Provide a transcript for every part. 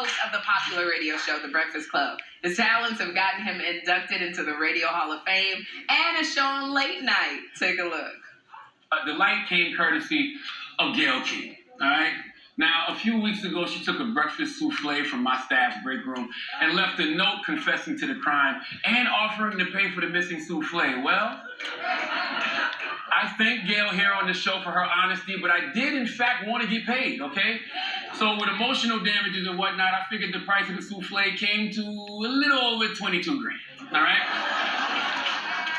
host of the popular radio show, The Breakfast Club. His talents have gotten him inducted into the Radio Hall of Fame and a show on late night. Take a look. The light came courtesy of Gayle King, all right? Now, a few weeks ago, she took a breakfast souffle from my staff's break room and left a note confessing to the crime and offering to pay for the missing souffle. Well, I thank Gayle here on the show for her honesty, but I did, in fact, want to get paid, okay? So with emotional damages and whatnot, I figured the price of the souffle came to a little over 22 grand, all right?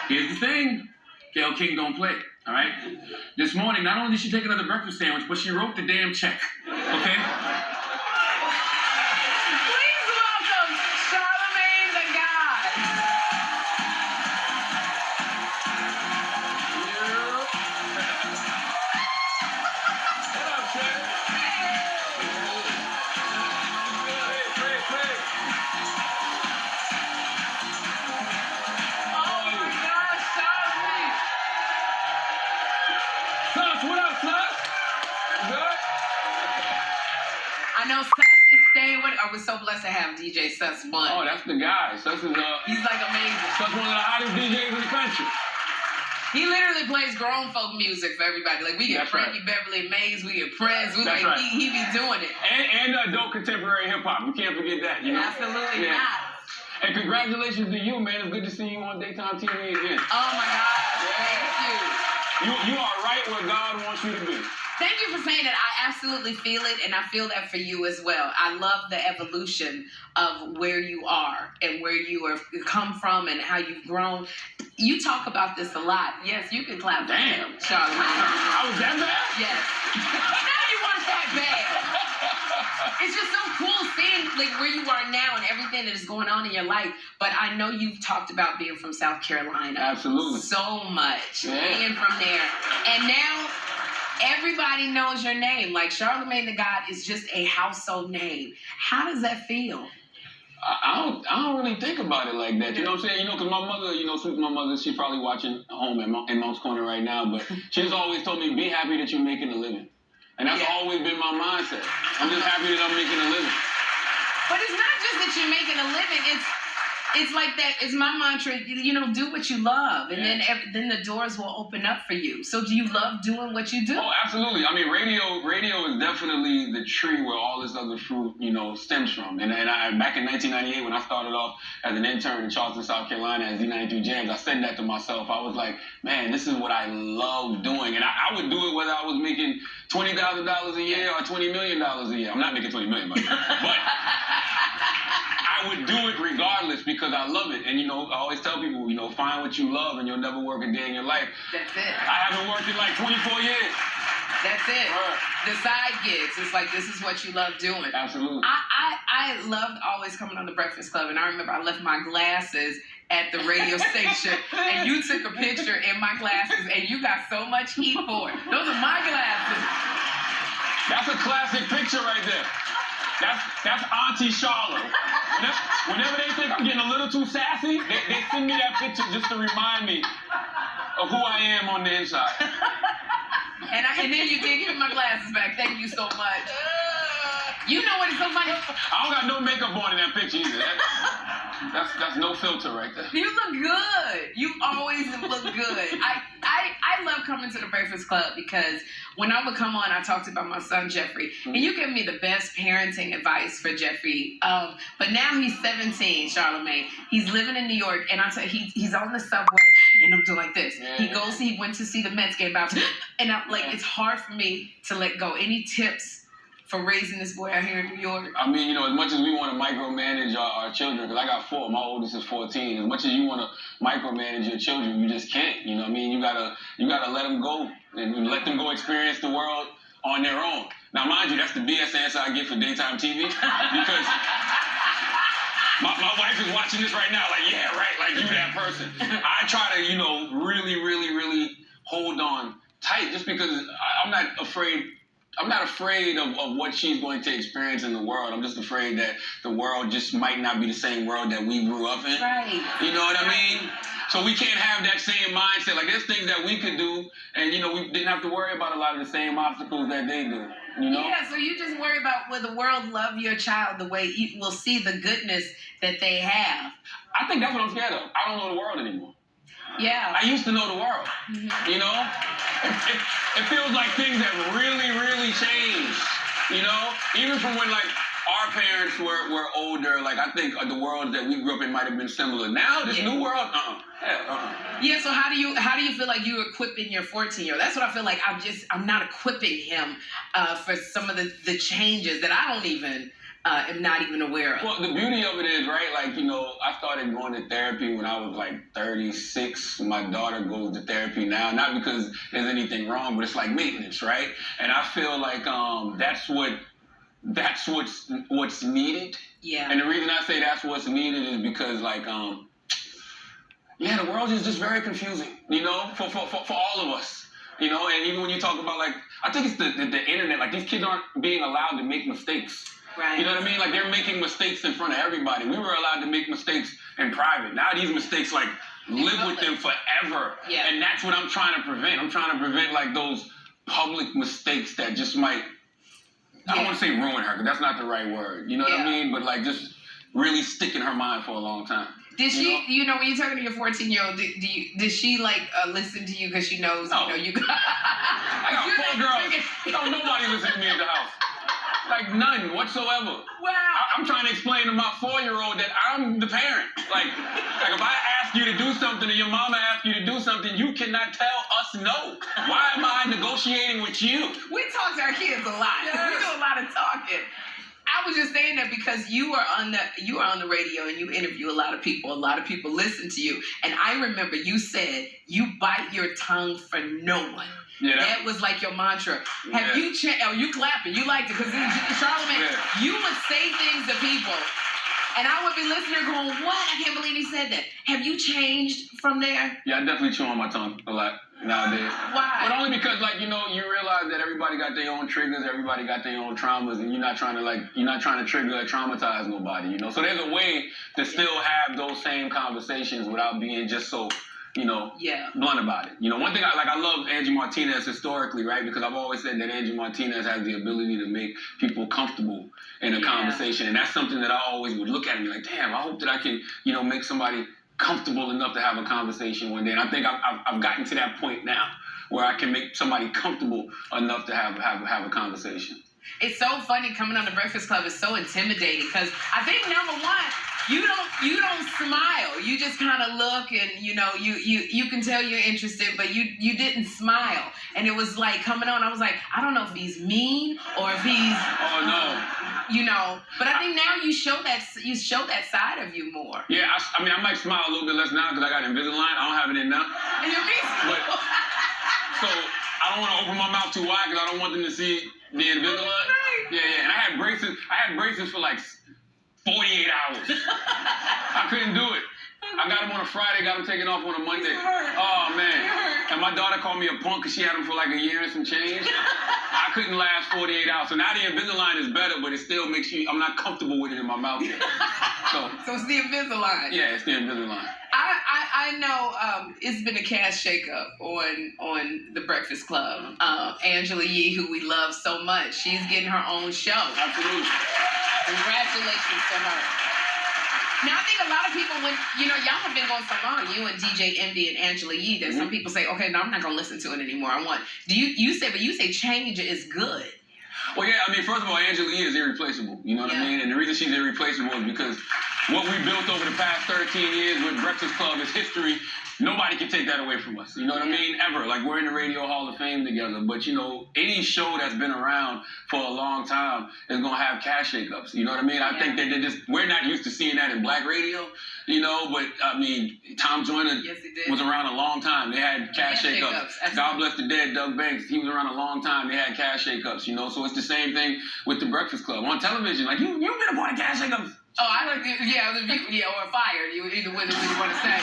Here's the thing. Gayle King don't play, all right? This morning, not only did she take another breakfast sandwich, but she wrote the damn check, okay? Please welcome Charlemagnethagod. What up, Sherri? What up, Sus? Good? I know Sus is staying with. I was so blessed to have DJ Sus Fun. Oh, that's the guy. Sus is He's like amazing. Sus one of the hottest DJs in the country. He literally plays grown folk music for everybody. Like we get That's Frankie right. Beverly Mays, we get Prez. We That's like right. he be doing it. And adult contemporary hip hop. You can't forget that. You know? Absolutely Yeah. not. And congratulations to you, man. It's good to see you on daytime TV again. Oh my God! Thank you. You are right where God wants you to be. Thank you for saying that. I absolutely feel it, and I feel that for you as well. I love the evolution of where you are and where you have come from and how you've grown. You talk about this a lot. Yes, you can clap. Damn. Charlemagne. I was that bad? Yes. Now you weren't that bad. It's just so cool seeing like where you are now and everything that is going on in your life. But I know you've talked about being from South Carolina. Absolutely. So much. Yeah. Being from there. And now everybody knows your name. Like Charlemagnethagod is just a household name. How does that feel? I don't really think about it like that. You know what I'm saying? You know, because my mother, my mother, she's probably watching home in Monk's Corner right now, but she's always told me, be happy that you're making a living. And that's always been my mindset. I'm just happy that I'm making a living. But it's not just that you're making a living. It's like that. It's my mantra. Do what you love, and then the doors will open up for you. So, do you love doing what you do? Oh, absolutely. I mean, radio is definitely the tree where all this other fruit, stems from. And I back in 1998 when I started off as an intern in Charleston, South Carolina at Z92 Jams, I said that to myself. I was like, man, this is what I love doing, and I would do it whether I was making $20,000 a year or $20 million a year. I'm not making $20 million, but I would do it regardless because I love it. And, I always tell people, find what you love and you'll never work a day in your life. That's it. I haven't worked in like 24 years. That's it. The side gigs. It's like, this is what you love doing. Absolutely. I loved always coming on the Breakfast Club. And I remember I left my glasses at the radio station. And you took a picture in my glasses. And you got so much heat for it. Those are my glasses. That's a classic picture right there. That's Auntie Charlotte. Whenever they think I'm getting a little too sassy, they send me that picture just to remind me of who I am on the inside. And then you did give me my glasses back. Thank you so much. You know what is so funny? I don't got no makeup on in that picture either. That's no filter right there. You look good. You always look good. I love coming to the Breakfast Club because when I would come on, I talked about my son, Jeffrey. And you give me the best parenting advice for Jeffrey. But now he's 17, Charlemagne. He's living in New York. And I tell you, he's on the subway. And I'm doing like this. Yeah. He went to see the Mets game out. And I'm like, it's hard for me to let go. Any tips for raising this boy out here in New York? I mean, as much as we want to micromanage our children, because I got 4, my oldest is 14. As much as you want to micromanage your children, you just can't. You know what I mean? You gotta let them go and let them go experience the world on their own. Now, mind you, that's the BS answer I get for daytime TV because my wife is watching this right now, like, yeah, right, like you that person. I try to, really, really, really hold on tight just because I'm not afraid not afraid of what she's going to experience in the world. I'm just afraid that the world just might not be the same world that we grew up in. Right. You know what I mean? So we can't have that same mindset. Like, there's things that we could do, and, you know, we didn't have to worry about a lot of the same obstacles that they do, you know? Yeah, so you just worry about will the world love your child the way you will see the goodness that they have. I think that's what I'm scared of. I don't know the world anymore. Yeah. I used to know the world, you know? It feels like things have really, really changed, you know? Even from when, like, our parents were older, like, I think the world that we grew up in might have been similar. Now, this new world, Yeah, so how do you feel like you're equipping your 14-year-old? That's what I feel like. I'm not equipping him for some of the changes that I don't even am not even aware of. Well, the beauty of it is, right, like, you know, I started going to therapy when I was like 36. My daughter goes to therapy now, not because there's anything wrong, but it's like maintenance, right? And I feel like that's what's needed. Yeah. And the reason I say that's what's needed is because, like, the world is just very confusing, you know, for all of us, you know. And even when you talk about, like, I think it's the internet, like, these kids aren't being allowed to make mistakes. Right. You know what I mean? Like, they're making mistakes in front of everybody. We were allowed to make mistakes in private. Now these mistakes, like, live with them forever. Yeah. And that's what I'm trying to prevent. I'm trying to prevent, like, those public mistakes that just might, I don't want to say ruin her, because that's not the right word. You know what I mean? But, like, just really stick in her mind for a long time. Did she, you know, when you're talking to your 14-year-old, did she, like, listen to you because she knows, you know, you got... I got 4 girls. No, nobody listens to me in the house. Like, none whatsoever. Wow. I'm trying to explain to my 4-year-old that I'm the parent. Like if I ask you to do something or your mama asks you to do something, you cannot tell us no. Why am I negotiating with you? We talk to our kids a lot. Yes. We do a lot of talking. I was just saying that because you are on the radio and you interview a lot of people. A lot of people listen to you. And I remember you said you bite your tongue for no one. Yeah. That was like your mantra. Have you changed? Oh, you clapping. You liked it. Because Charlemagne, you would say things to people. And I would be listening going, what? I can't believe he said that. Have you changed from there? Yeah, I definitely chew on my tongue a lot nowadays. Why? But only because, like, you know, you realize that everybody got their own triggers, everybody got their own traumas, and you're not trying to trigger or traumatize nobody, you know? So there's a way to still have those same conversations without being just so, you know, blunt about it. You know, one thing I love Angie Martinez historically, right? Because I've always said that Angie Martinez has the ability to make people comfortable in a conversation. And that's something that I always would look at and be like, damn, I hope that I can, you know, make somebody comfortable enough to have a conversation one day. And I think I've gotten to that point now where I can make somebody comfortable enough to have a conversation. It's so funny coming on the Breakfast Club. It's so intimidating because I think number one, you don't smile. You just kind of look and you know you can tell you're interested, but you didn't smile. And it was like coming on. I was like, I don't know if he's mean or if he's you know. But I think now you show that side of you more. Yeah, I mean I might smile a little bit less now because I got Invisalign. I don't have it in now. But so I don't want to open my mouth too wide because I don't want them to see the Invisalign. Yeah. And I had braces for like 48 hours. I couldn't do it. I got them on a Friday, got them taken off on a Monday. Oh, man. And my daughter called me a punk because she had them for like a year and some change. I couldn't last 48 hours. So now the Invisalign is better, but it still makes I'm not comfortable with it in my mouth yet. So it's the Invisalign. Yeah, it's the Invisalign. I know it's been a cash shakeup on the Breakfast Club. Angela Yee, who we love so much, she's getting her own show. Absolutely. Congratulations to her. Now, I think a lot of people, when, you know, y'all have been going so long, you and DJ Envy and Angela Yee, that some people say, okay, no, I'm not going to listen to it anymore. You say change is good. Well, yeah, I mean, first of all, Angela Yee is irreplaceable. You know what I mean? And the reason she's irreplaceable is because what we built over the past 13 years with Breakfast Club is history. Nobody can take that away from us. You know what I mean? Ever. Like, we're in the Radio Hall of Fame together. But, you know, any show that's been around for a long time is going to have cash shakeups. You know what I mean? I think that we're not used to seeing that in black radio, you know. But, I mean, Tom Joyner was around a long time. They had cash shakeups. God bless the dead, Doug Banks. He was around a long time. They had cash shakeups, you know. So it's the same thing with the Breakfast Club. On television, like, you've been a part of cash shakeups. Oh, I like or fired. You either way you want to say.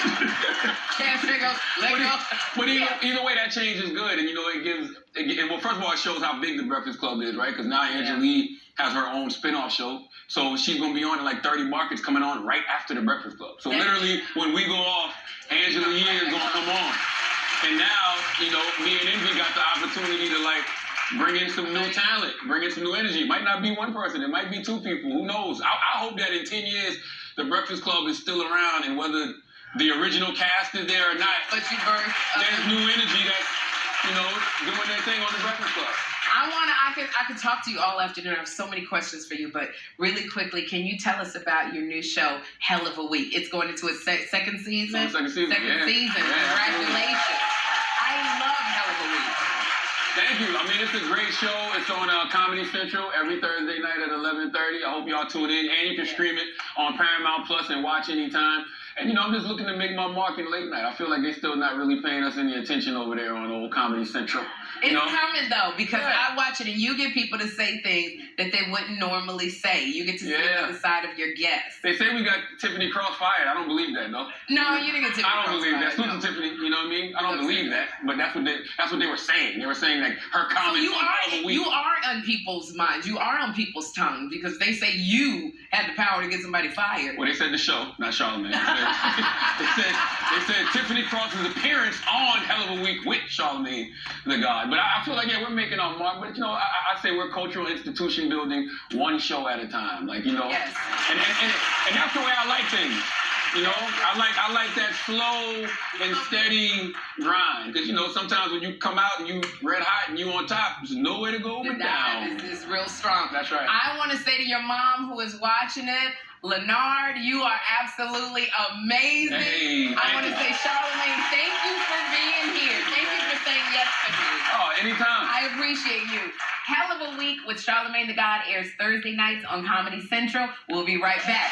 Can't figure, let go. But either way, that change is good, and you know it well, first of all, it shows how big the Breakfast Club is, right? Because now Angela has her own spin-off show. So she's going to be on in like 30 markets coming on right after the Breakfast Club. So literally, when we go off, Angela Yee is going to come on. And now, you know, me and Envy got the opportunity to like bring in some new talent, bring in some new energy. It might not be one person. It might be two people. Who knows? I hope that in 10 years, the Breakfast Club is still around, and whether the original cast is there or not, But you birth. there's new energy that's, you know, doing their thing on the Breakfast Club. I could talk to you all afternoon. I have so many questions for you, but really quickly, can you tell us about your new show, Hell of a Week? It's going into its second season. Second season. Congratulations! I love Hell of a Week. Thank you. I mean, it's a great show. It's on Comedy Central every Thursday night at 11:30. I hope y'all tune in, and you can stream it on Paramount Plus and watch anytime. And, you know, I'm just looking to make my mark in late night. I feel like they're still not really paying us any attention over there on old Comedy Central. It's coming, though, because I watch it, and you get people to say things that they wouldn't normally say. You get to see the other side of your guests. They say we got Tiffany Cross fired. I don't believe that, though. No, you didn't get Tiffany Cross I don't believe that. fired, Susan Tiffany, you know what I mean? I don't believe that. But that's what they were saying. They were saying, like, her comments on Hell of a Week. You are on people's minds. You are on people's tongue, because they say you had the power to get somebody fired. Well, they said the show, not Charlemagne. They said Tiffany Cross's appearance on Hell of a Week with Charlemagne the God. But I feel like, we're making our mark. But, you know, I say we're cultural institution building one show at a time. Like, you know. Yes. And that's the way I like things. You know, I like that slow and steady grind. Because, you know, sometimes when you come out and you red hot and you on top, there's no way to go but down. It's real strong. That's right. I want to say to your mom who is watching it, Leonard, you are absolutely amazing. Hey, I want to say, Charlemagne, thank you for being here. Thank you for saying yes to me. Oh, anytime. I appreciate you. Hell of a Week with Charlemagne the God airs Thursday nights on Comedy Central. We'll be right back.